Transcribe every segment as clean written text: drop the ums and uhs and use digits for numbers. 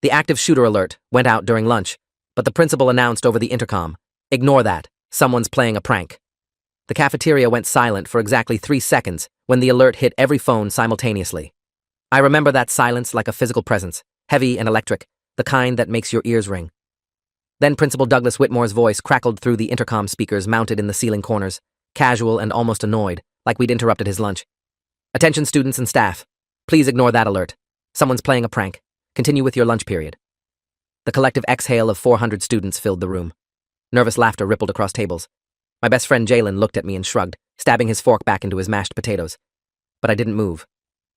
The active shooter alert went out during lunch, but the principal announced over the intercom, "Ignore that. Someone's playing a prank." The cafeteria went silent for exactly 3 seconds when the alert hit every phone simultaneously. I remember that silence like a physical presence, heavy and electric, the kind that makes your ears ring. Then Principal Douglas Whitmore's voice crackled through the intercom speakers mounted in the ceiling corners, casual and almost annoyed, like we'd interrupted his lunch. "Attention students and staff. Please ignore that alert. Someone's playing a prank. Continue with your lunch period." The collective exhale of 400 students filled the room. Nervous laughter rippled across tables. My best friend Jalen looked at me and shrugged, stabbing his fork back into his mashed potatoes. But I didn't move.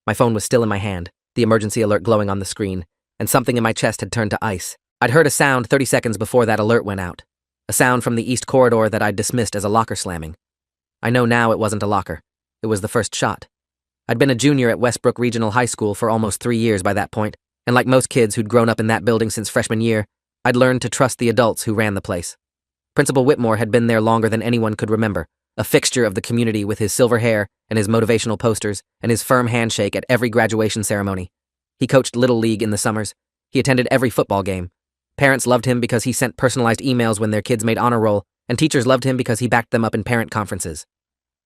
My phone was still in my hand, the emergency alert glowing on the screen, and something in my chest had turned to ice. I'd heard a sound 30 seconds before that alert went out. A sound from the east corridor that I'd dismissed as a locker slamming. I know now it wasn't a locker. It was the first shot. I'd been a junior at Westbrook Regional High School for almost 3 years by that point, and like most kids who'd grown up in that building since freshman year, I'd learned to trust the adults who ran the place. Principal Whitmore had been there longer than anyone could remember, a fixture of the community with his silver hair and his motivational posters and his firm handshake at every graduation ceremony. He coached Little League in the summers. He attended every football game. Parents loved him because he sent personalized emails when their kids made honor roll, and teachers loved him because he backed them up in parent conferences.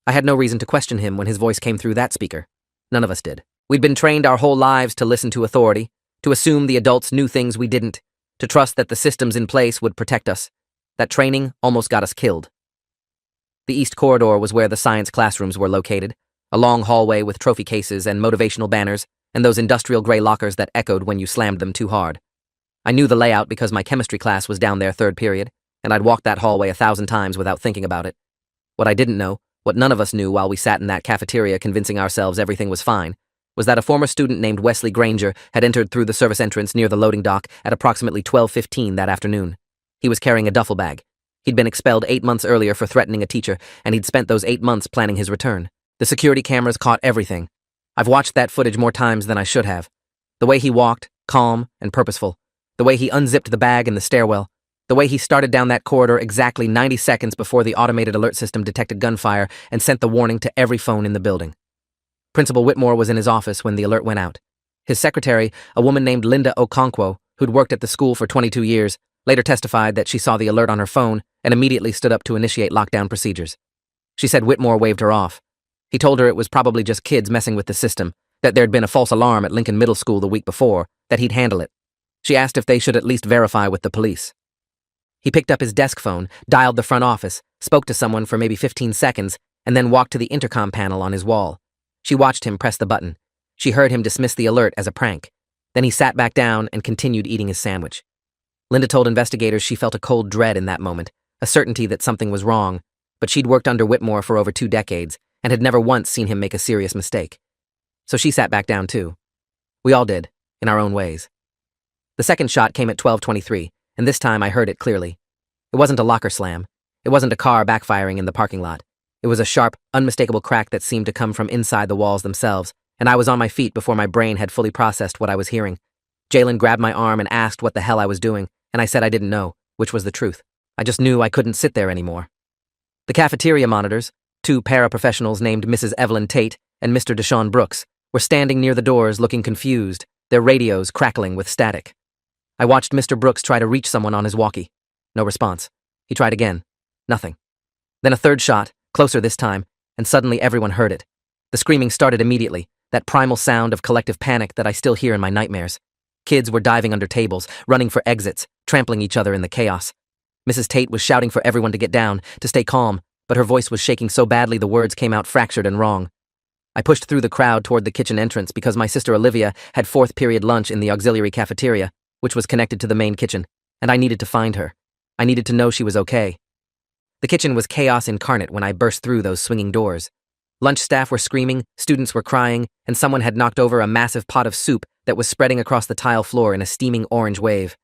I had no reason to question him when his voice came through that speaker. None of us did. We'd been trained our whole lives to listen to authority, to assume the adults knew things we didn't, to trust that the systems in place would protect us. That training almost got us killed. The East Corridor was where the science classrooms were located, a long hallway with trophy cases and motivational banners, and those industrial gray lockers that echoed when you slammed them too hard. I knew the layout because my chemistry class was down there third period, and I'd walked that hallway 1,000 times without thinking about it. What I didn't know, what none of us knew while we sat in that cafeteria convincing ourselves everything was fine, was that a former student named Wesley Granger had entered through the service entrance near the loading dock at approximately 12:15 that afternoon. He was carrying a duffel bag. He'd been expelled 8 months earlier for threatening a teacher, and he'd spent those 8 months planning his return. The security cameras caught everything. I've watched that footage more times than I should have. The way he walked, calm and purposeful. The way he unzipped the bag in the stairwell. The way he started down that corridor exactly 90 seconds before the automated alert system detected gunfire and sent the warning to every phone in the building. Principal Whitmore was in his office when the alert went out. His secretary, a woman named Linda Okonkwo, who'd worked at the school for 22 years, later testified that she saw the alert on her phone and immediately stood up to initiate lockdown procedures. She said Whitmore waved her off. He told her it was probably just kids messing with the system, that there'd been a false alarm at Lincoln Middle School the week before, that he'd handle it. She asked if they should at least verify with the police. He picked up his desk phone, dialed the front office, spoke to someone for maybe 15 seconds, and then walked to the intercom panel on his wall. She watched him press the button. She heard him dismiss the alert as a prank. Then he sat back down and continued eating his sandwich. Linda told investigators she felt a cold dread in that moment, a certainty that something was wrong, but she'd worked under Whitmore for over 2 decades and had never once seen him make a serious mistake. So she sat back down too. We all did, in our own ways. The second shot came at 12:23, and this time I heard it clearly. It wasn't a locker slam. It wasn't a car backfiring in the parking lot. It was a sharp, unmistakable crack that seemed to come from inside the walls themselves, and I was on my feet before my brain had fully processed what I was hearing. Jalen grabbed my arm and asked what the hell I was doing, and I said I didn't know, which was the truth. I just knew I couldn't sit there anymore. The cafeteria monitors, 2 paraprofessionals named Mrs. Evelyn Tate and Mr. Deshaun Brooks, were standing near the doors looking confused, their radios crackling with static. I watched Mr. Brooks try to reach someone on his walkie. No response. He tried again. Nothing. Then a third shot, closer this time, and suddenly everyone heard it. The screaming started immediately, that primal sound of collective panic that I still hear in my nightmares. Kids were diving under tables, running for exits, trampling each other in the chaos. Mrs. Tate was shouting for everyone to get down, to stay calm, but her voice was shaking so badly the words came out fractured and wrong. I pushed through the crowd toward the kitchen entrance because my sister Olivia had 4th period lunch in the auxiliary cafeteria, which was connected to the main kitchen, and I needed to find her. I needed to know she was okay. The kitchen was chaos incarnate when I burst through those swinging doors. Lunch staff were screaming, students were crying, and someone had knocked over a massive pot of soup that was spreading across the tile floor in a steaming orange wave.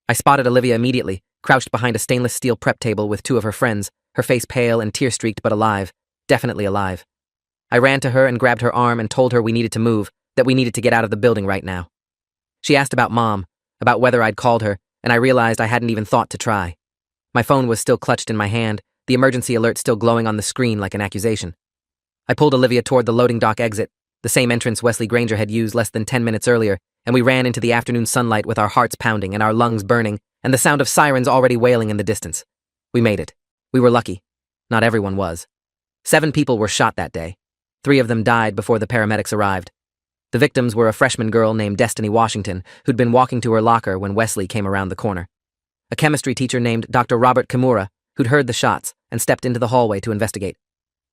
I spotted Olivia immediately, crouched behind a stainless steel prep table with 2 of her friends, her face pale and tear-streaked but alive, definitely alive. I ran to her and grabbed her arm and told her we needed to move, that we needed to get out of the building right now. She asked about Mom, about whether I'd called her, and I realized I hadn't even thought to try. My phone was still clutched in my hand, the emergency alert still glowing on the screen like an accusation. I pulled Olivia toward the loading dock exit, the same entrance Wesley Granger had used less than 10 minutes earlier, and we ran into the afternoon sunlight with our hearts pounding and our lungs burning, and the sound of sirens already wailing in the distance. We made it. We were lucky. Not everyone was. 7 people were shot that day. 3 of them died before the paramedics arrived. The victims were a freshman girl named Destiny Washington, who'd been walking to her locker when Wesley came around the corner. A chemistry teacher named Dr. Robert Kimura, who'd heard the shots and stepped into the hallway to investigate.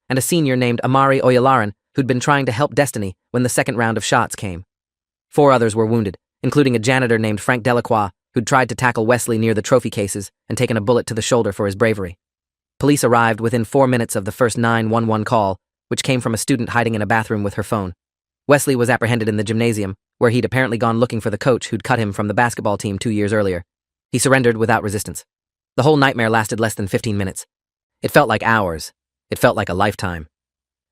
And a senior named Amari Oyalaran, who'd been trying to help Destiny when the second round of shots came. 4 others were wounded, including a janitor named Frank Delacroix, who'd tried to tackle Wesley near the trophy cases and taken a bullet to the shoulder for his bravery. Police arrived within 4 minutes of the first 911 call, which came from a student hiding in a bathroom with her phone. Wesley was apprehended in the gymnasium, where he'd apparently gone looking for the coach who'd cut him from the basketball team 2 years earlier. He surrendered without resistance. The whole nightmare lasted less than 15 minutes. It felt like hours. It felt like a lifetime.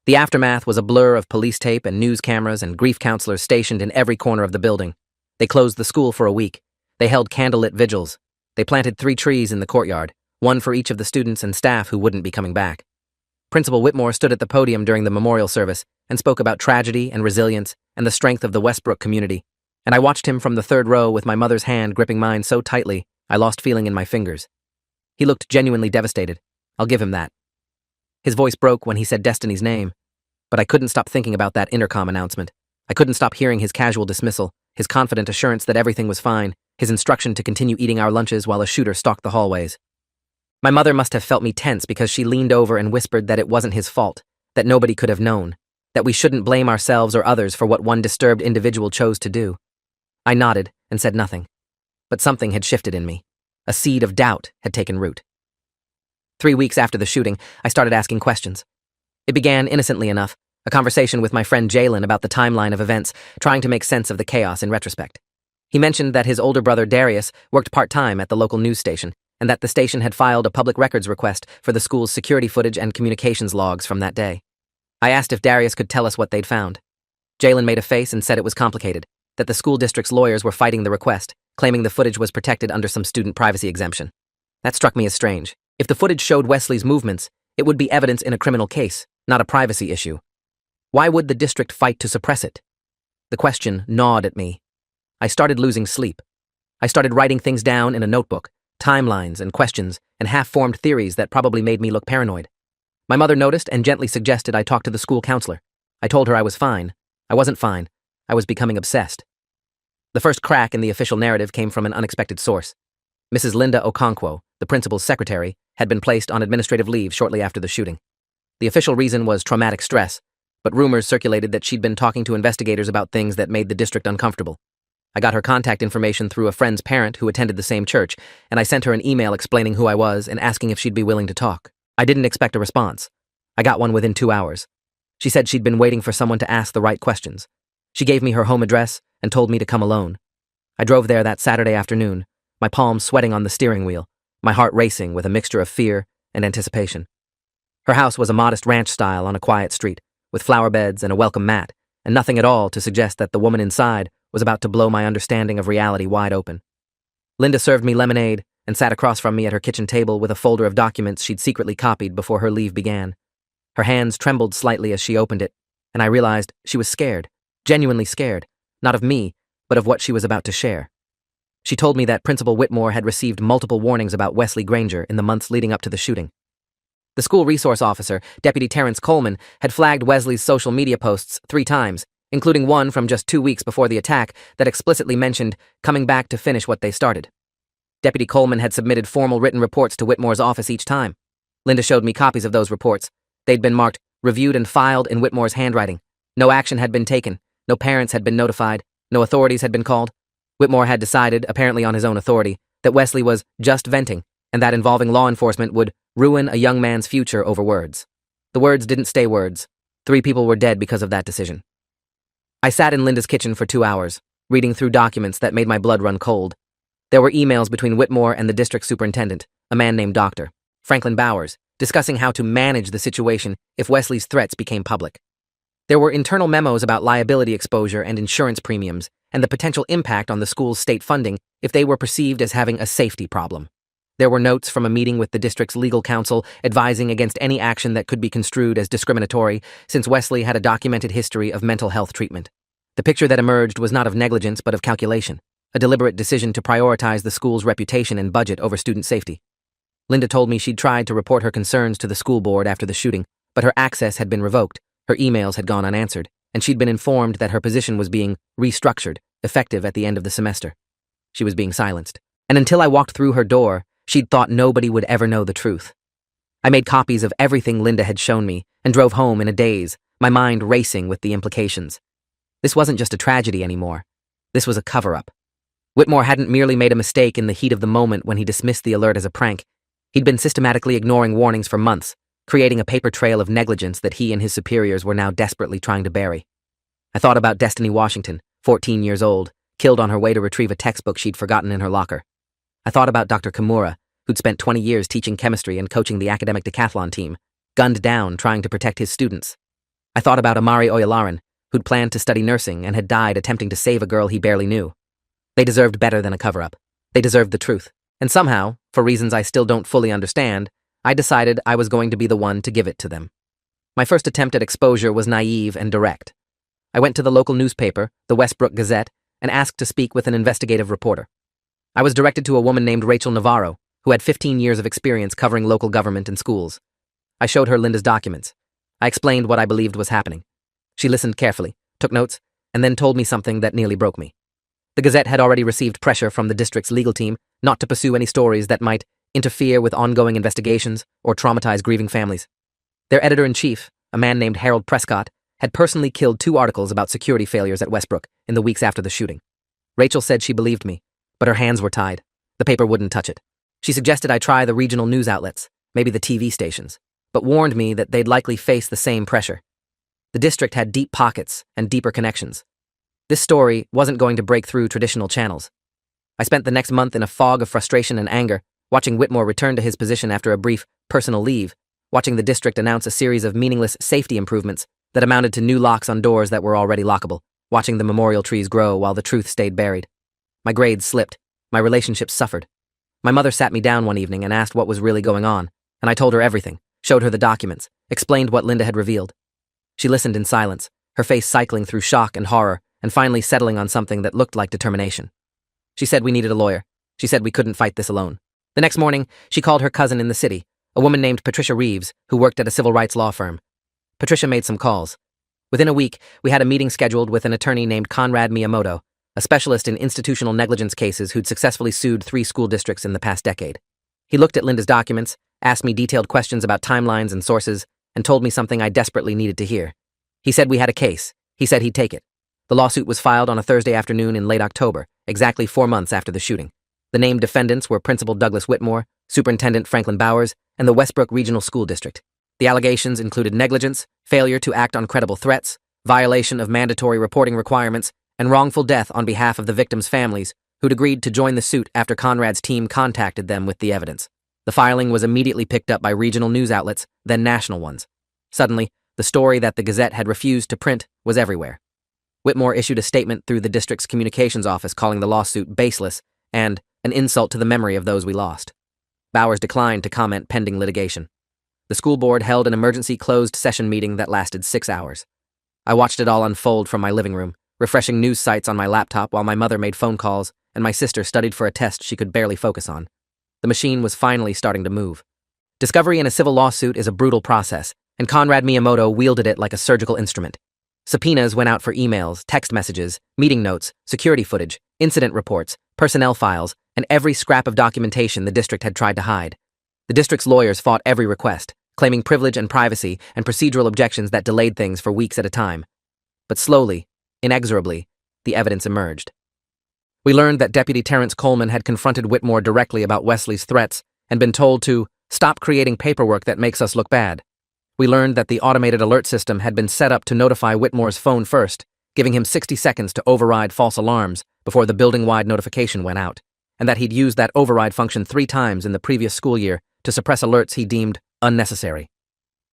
The aftermath was a blur of police tape and news cameras and grief counselors stationed in every corner of the building. They closed the school for a week. They held candlelit vigils. They planted 3 trees in the courtyard, 1 for each of the students and staff who wouldn't be coming back. Principal Whitmore stood at the podium during the memorial service and spoke about tragedy and resilience and the strength of the Westbrook community, and I watched him from the 3rd row with my mother's hand gripping mine so tightly I lost feeling in my fingers. He looked genuinely devastated. I'll give him that. His voice broke when he said Destiny's name, but I couldn't stop thinking about that intercom announcement. I couldn't stop hearing his casual dismissal, his confident assurance that everything was fine, his instruction to continue eating our lunches while a shooter stalked the hallways. My mother must have felt me tense because she leaned over and whispered that it wasn't his fault, that nobody could have known, that we shouldn't blame ourselves or others for what one disturbed individual chose to do. I nodded and said nothing, but something had shifted in me. A seed of doubt had taken root. 3 weeks after the shooting, I started asking questions. It began innocently enough, a conversation with my friend Jalen about the timeline of events, trying to make sense of the chaos in retrospect. He mentioned that his older brother Darius worked part-time at the local news station, and that the station had filed a public records request for the school's security footage and communications logs from that day. I asked if Darius could tell us what they'd found. Jalen made a face and said it was complicated, that the school district's lawyers were fighting the request, claiming the footage was protected under some student privacy exemption. That struck me as strange. If the footage showed Wesley's movements, it would be evidence in a criminal case, not a privacy issue. Why would the district fight to suppress it? The question gnawed at me. I started losing sleep. I started writing things down in a notebook, timelines and questions and half-formed theories that probably made me look paranoid. My mother noticed and gently suggested I talk to the school counselor. I told her I was fine. I wasn't fine. I was becoming obsessed. The first crack in the official narrative came from an unexpected source. Mrs. Linda Okonkwo, the principal's secretary, had been placed on administrative leave shortly after the shooting. The official reason was traumatic stress, but rumors circulated that she'd been talking to investigators about things that made the district uncomfortable. I got her contact information through a friend's parent who attended the same church, and I sent her an email explaining who I was and asking if she'd be willing to talk. I didn't expect a response. I got one within 2 hours. She said she'd been waiting for someone to ask the right questions. She gave me her home address and told me to come alone. I drove there that Saturday afternoon, my palms sweating on the steering wheel, my heart racing with a mixture of fear and anticipation. Her house was a modest ranch style on a quiet street, with flower beds and a welcome mat, and nothing at all to suggest that the woman inside was about to blow my understanding of reality wide open. Linda served me lemonade and sat across from me at her kitchen table with a folder of documents she'd secretly copied before her leave began. Her hands trembled slightly as she opened it, and I realized she was scared, genuinely scared, not of me, but of what she was about to share. She told me that Principal Whitmore had received multiple warnings about Wesley Granger in the months leading up to the shooting. The school resource officer, Deputy Terrence Coleman, had flagged Wesley's social media posts 3 times, including one from just 2 weeks before the attack that explicitly mentioned coming back to finish what they started. Deputy Coleman had submitted formal written reports to Whitmore's office each time. Linda showed me copies of those reports. They'd been marked, reviewed and filed in Whitmore's handwriting. No action had been taken, no parents had been notified, no authorities had been called. Whitmore had decided, apparently on his own authority, that Wesley was just venting, and that involving law enforcement would ruin a young man's future over words. The words didn't stay words. 3 people were dead because of that decision. I sat in Linda's kitchen for 2 hours, reading through documents that made my blood run cold. There were emails between Whitmore and the district superintendent, a man named Dr. Franklin Bowers, discussing how to manage the situation if Wesley's threats became public. There were internal memos about liability exposure and insurance premiums, and the potential impact on the school's state funding if they were perceived as having a safety problem. There were notes from a meeting with the district's legal counsel advising against any action that could be construed as discriminatory, since Wesley had a documented history of mental health treatment. The picture that emerged was not of negligence but of calculation, a deliberate decision to prioritize the school's reputation and budget over student safety. Linda told me she'd tried to report her concerns to the school board after the shooting, but her access had been revoked, her emails had gone unanswered, and she'd been informed that her position was being restructured, effective at the end of the semester. She was being silenced. And until I walked through her door, she'd thought nobody would ever know the truth. I made copies of everything Linda had shown me and drove home in a daze, my mind racing with the implications. This wasn't just a tragedy anymore. This was a cover-up. Whitmore hadn't merely made a mistake in the heat of the moment when he dismissed the alert as a prank. He'd been systematically ignoring warnings for months, creating a paper trail of negligence that he and his superiors were now desperately trying to bury. I thought about Destiny Washington, 14 years old, killed on her way to retrieve a textbook she'd forgotten in her locker. I thought about Dr. Kimura, who'd spent 20 years teaching chemistry and coaching the academic decathlon team, gunned down trying to protect his students. I thought about Amari Oyalaran, who'd planned to study nursing and had died attempting to save a girl he barely knew. They deserved better than a cover-up. They deserved the truth. And somehow, for reasons I still don't fully understand, I decided I was going to be the one to give it to them. My first attempt at exposure was naive and direct. I went to the local newspaper, the Westbrook Gazette, and asked to speak with an investigative reporter. I was directed to a woman named Rachel Navarro, who had 15 years of experience covering local government and schools. I showed her Linda's documents. I explained what I believed was happening. She listened carefully, took notes, and then told me something that nearly broke me. The Gazette had already received pressure from the district's legal team not to pursue any stories that might interfere with ongoing investigations or traumatize grieving families. Their editor-in-chief, a man named Harold Prescott, had personally killed 2 articles about security failures at Westbrook in the weeks after the shooting. Rachel said she believed me, but her hands were tied. The paper wouldn't touch it. She suggested I try the regional news outlets, maybe the TV stations, but warned me that they'd likely face the same pressure. The district had deep pockets and deeper connections. This story wasn't going to break through traditional channels. I spent the next month in a fog of frustration and anger, watching Whitmore return to his position after a brief personal leave, watching the district announce a series of meaningless safety improvements that amounted to new locks on doors that were already lockable, watching the memorial trees grow while the truth stayed buried. My grades slipped. My relationships suffered. My mother sat me down one evening and asked what was really going on, and I told her everything, showed her the documents, explained what Linda had revealed. She listened in silence, her face cycling through shock and horror, and finally settling on something that looked like determination. She said we needed a lawyer. She said we couldn't fight this alone. The next morning, she called her cousin in the city, a woman named Patricia Reeves, who worked at a civil rights law firm. Patricia made some calls. Within a week, we had a meeting scheduled with an attorney named Conrad Miyamoto, a specialist in institutional negligence cases who'd successfully sued 3 school districts in the past decade. He looked at Linda's documents, asked me detailed questions about timelines and sources, and told me something I desperately needed to hear. He said we had a case. He said he'd take it. The lawsuit was filed on a Thursday afternoon in late October, exactly 4 months after the shooting. The named defendants were Principal Douglas Whitmore, Superintendent Franklin Bowers, and the Westbrook Regional School District. The allegations included negligence, failure to act on credible threats, violation of mandatory reporting requirements, and wrongful death on behalf of the victims' families, who'd agreed to join the suit after Conrad's team contacted them with the evidence. The filing was immediately picked up by regional news outlets, then national ones. Suddenly, the story that the Gazette had refused to print was everywhere. Whitmore issued a statement through the district's communications office calling the lawsuit baseless and an insult to the memory of those we lost. Bowers declined to comment pending litigation. The school board held an emergency closed session meeting that lasted 6 hours. I watched it all unfold from my living room, refreshing news sites on my laptop while my mother made phone calls and my sister studied for a test she could barely focus on. The machine was finally starting to move. Discovery in a civil lawsuit is a brutal process, and Conrad Miyamoto wielded it like a surgical instrument. Subpoenas went out for emails, text messages, meeting notes, security footage, incident reports, personnel files, and every scrap of documentation the district had tried to hide. The district's lawyers fought every request, claiming privilege and privacy and procedural objections that delayed things for weeks at a time. But slowly, inexorably, the evidence emerged. We learned that Deputy Terrence Coleman had confronted Whitmore directly about Wesley's threats and been told to stop creating paperwork that makes us look bad. We learned that the automated alert system had been set up to notify Whitmore's phone first, giving him 60 seconds to override false alarms before the building-wide notification went out, and that he'd used that override function 3 times in the previous school year to suppress alerts he deemed unnecessary.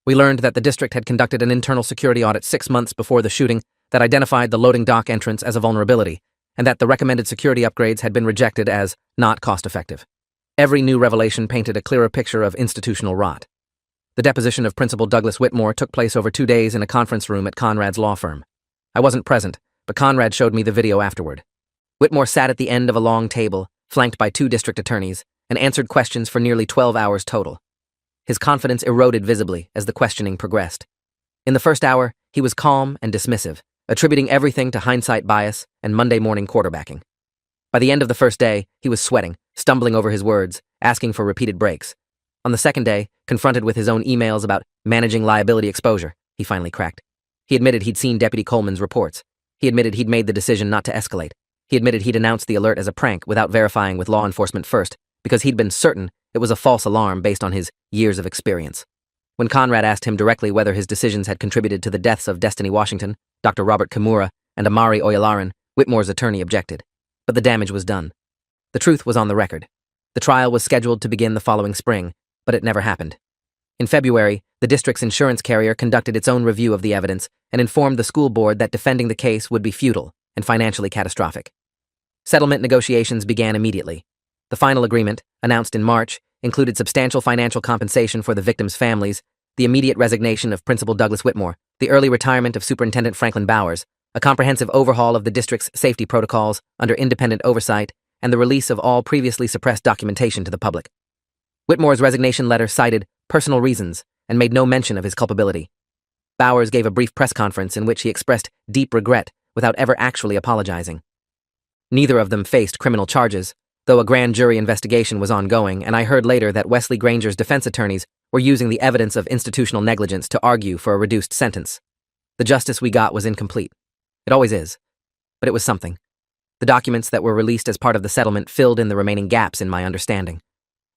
We learned that the district had conducted an internal security audit 6 months before the shooting that identified the loading dock entrance as a vulnerability, and that the recommended security upgrades had been rejected as not cost-effective. Every new revelation painted a clearer picture of institutional rot. The deposition of Principal Douglas Whitmore took place over 2 days in a conference room at Conrad's law firm. I wasn't present, but Conrad showed me the video afterward. Whitmore sat at the end of a long table, flanked by 2 district attorneys, and answered questions for nearly 12 hours total. His confidence eroded visibly as the questioning progressed. In the first hour, he was calm and dismissive, attributing everything to hindsight bias and Monday morning quarterbacking. By the end of the first day, he was sweating, stumbling over his words, asking for repeated breaks. On the second day, confronted with his own emails about managing liability exposure, he finally cracked. He admitted he'd seen Deputy Coleman's reports. He admitted he'd made the decision not to escalate. He admitted he'd announced the alert as a prank without verifying with law enforcement first, because he'd been certain it was a false alarm based on his years of experience. When Conrad asked him directly whether his decisions had contributed to the deaths of Destiny Washington, Dr. Robert Kimura, and Amari Oyalaran, Whitmore's attorney objected. But the damage was done. The truth was on the record. The trial was scheduled to begin the following spring, but it never happened. In February, the district's insurance carrier conducted its own review of the evidence and informed the school board that defending the case would be futile and financially catastrophic. Settlement negotiations began immediately. The final agreement, announced in March, included substantial financial compensation for the victims' families, the immediate resignation of Principal Douglas Whitmore, the early retirement of Superintendent Franklin Bowers, a comprehensive overhaul of the district's safety protocols under independent oversight, and the release of all previously suppressed documentation to the public. Whitmore's resignation letter cited personal reasons and made no mention of his culpability. Bowers gave a brief press conference in which he expressed deep regret without ever actually apologizing. Neither of them faced criminal charges, though a grand jury investigation was ongoing, and I heard later that Wesley Granger's defense attorneys were using the evidence of institutional negligence to argue for a reduced sentence. The justice we got was incomplete. It always is. But it was something. The documents that were released as part of the settlement filled in the remaining gaps in my understanding.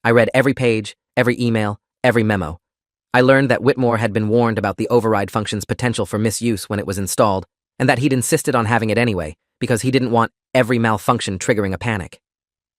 I read every page, every email, every memo. I learned that Whitmore had been warned about the override function's potential for misuse when it was installed, and that he'd insisted on having it anyway, because he didn't want every malfunction triggering a panic.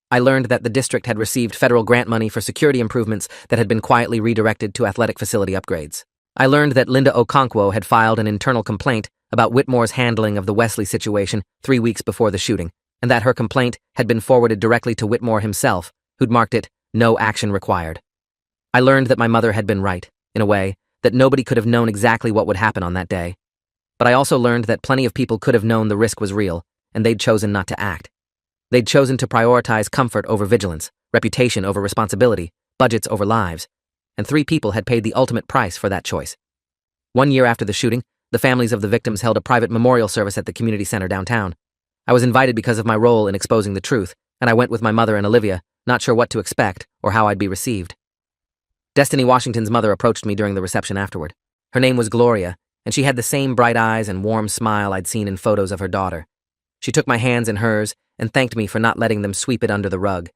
I learned that the district had received federal grant money for security improvements that had been quietly redirected to athletic facility upgrades. I learned that Linda Okonkwo had filed an internal complaint about Whitmore's handling of the Wesley situation 3 weeks before the shooting, and that her complaint had been forwarded directly to Whitmore himself, who'd marked it, "No action required." I learned that my mother had been right, in a way, that nobody could have known exactly what would happen on that day. But I also learned that plenty of people could have known the risk was real, and they'd chosen not to act. They'd chosen to prioritize comfort over vigilance, reputation over responsibility, budgets over lives, and 3 people had paid the ultimate price for that choice. 1 year after the shooting, the families of the victims held a private memorial service at the community center downtown. I was invited because of my role in exposing the truth, and I went with my mother and Olivia, not sure what to expect or how I'd be received. Destiny Washington's mother approached me during the reception afterward. Her name was Gloria, and she had the same bright eyes and warm smile I'd seen in photos of her daughter. She took my hands in hers and thanked me for not letting them sweep it under the rug.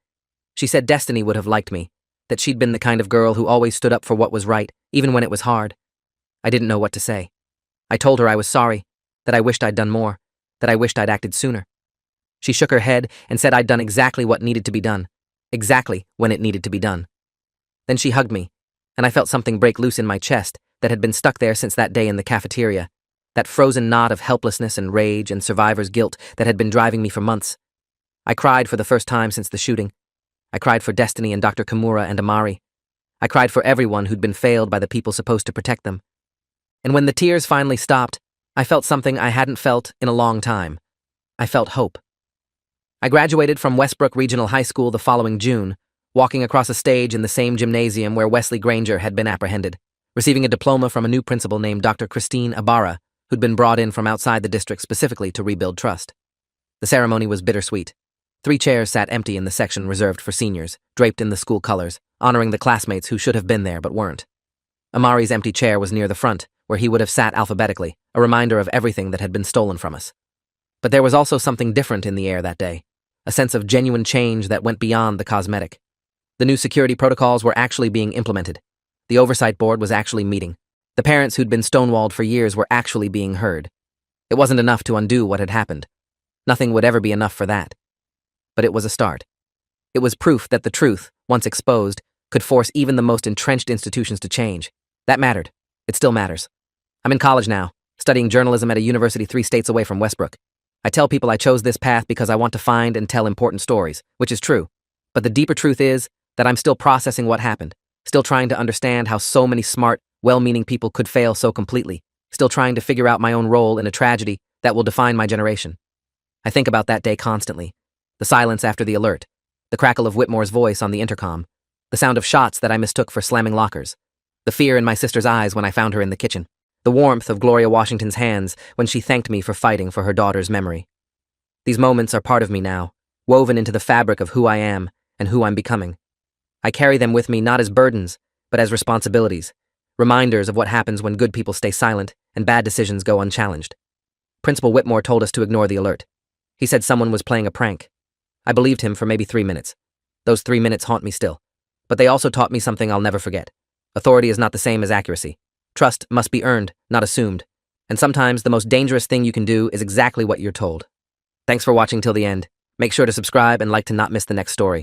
She said Destiny would have liked me, that she'd been the kind of girl who always stood up for what was right, even when it was hard. I didn't know what to say. I told her I was sorry, that I wished I'd done more, that I wished I'd acted sooner. She shook her head and said I'd done exactly what needed to be done, exactly when it needed to be done. Then she hugged me, and I felt something break loose in my chest that had been stuck there since that day in the cafeteria, that frozen knot of helplessness and rage and survivor's guilt that had been driving me for months. I cried for the first time since the shooting. I cried for Destiny and Dr. Kimura and Amari. I cried for everyone who'd been failed by the people supposed to protect them. And when the tears finally stopped, I felt something I hadn't felt in a long time. I felt hope. I graduated from Westbrook Regional High School the following June, walking across a stage in the same gymnasium where Wesley Granger had been apprehended, receiving a diploma from a new principal named Dr. Christine Ibarra, who'd been brought in from outside the district specifically to rebuild trust. The ceremony was bittersweet. 3 chairs sat empty in the section reserved for seniors, draped in the school colors, honoring the classmates who should have been there but weren't. Amari's empty chair was near the front, where he would have sat alphabetically, a reminder of everything that had been stolen from us. But there was also something different in the air that day, a sense of genuine change that went beyond the cosmetic. The new security protocols were actually being implemented. The oversight board was actually meeting. The parents who'd been stonewalled for years were actually being heard. It wasn't enough to undo what had happened. Nothing would ever be enough for that. But it was a start. It was proof that the truth, once exposed, could force even the most entrenched institutions to change. That mattered. It still matters. I'm in college now, studying journalism at a university 3 states away from Westbrook. I tell people I chose this path because I want to find and tell important stories, which is true. But the deeper truth is, that I'm still processing what happened, still trying to understand how so many smart, well-meaning people could fail so completely, still trying to figure out my own role in a tragedy that will define my generation. I think about that day constantly. The silence after the alert, the crackle of Whitmore's voice on the intercom, the sound of shots that I mistook for slamming lockers, the fear in my sister's eyes when I found her in the kitchen, the warmth of Gloria Washington's hands when she thanked me for fighting for her daughter's memory. These moments are part of me now, woven into the fabric of who I am and who I'm becoming. I carry them with me not as burdens, but as responsibilities, reminders of what happens when good people stay silent and bad decisions go unchallenged. Principal Whitmore told us to ignore the alert. He said someone was playing a prank. I believed him for maybe 3 minutes. Those 3 minutes haunt me still. But they also taught me something I'll never forget. Authority is not the same as accuracy. Trust must be earned, not assumed. And sometimes the most dangerous thing you can do is exactly what you're told. Thanks for watching till the end. Make sure to subscribe and like to not miss the next story.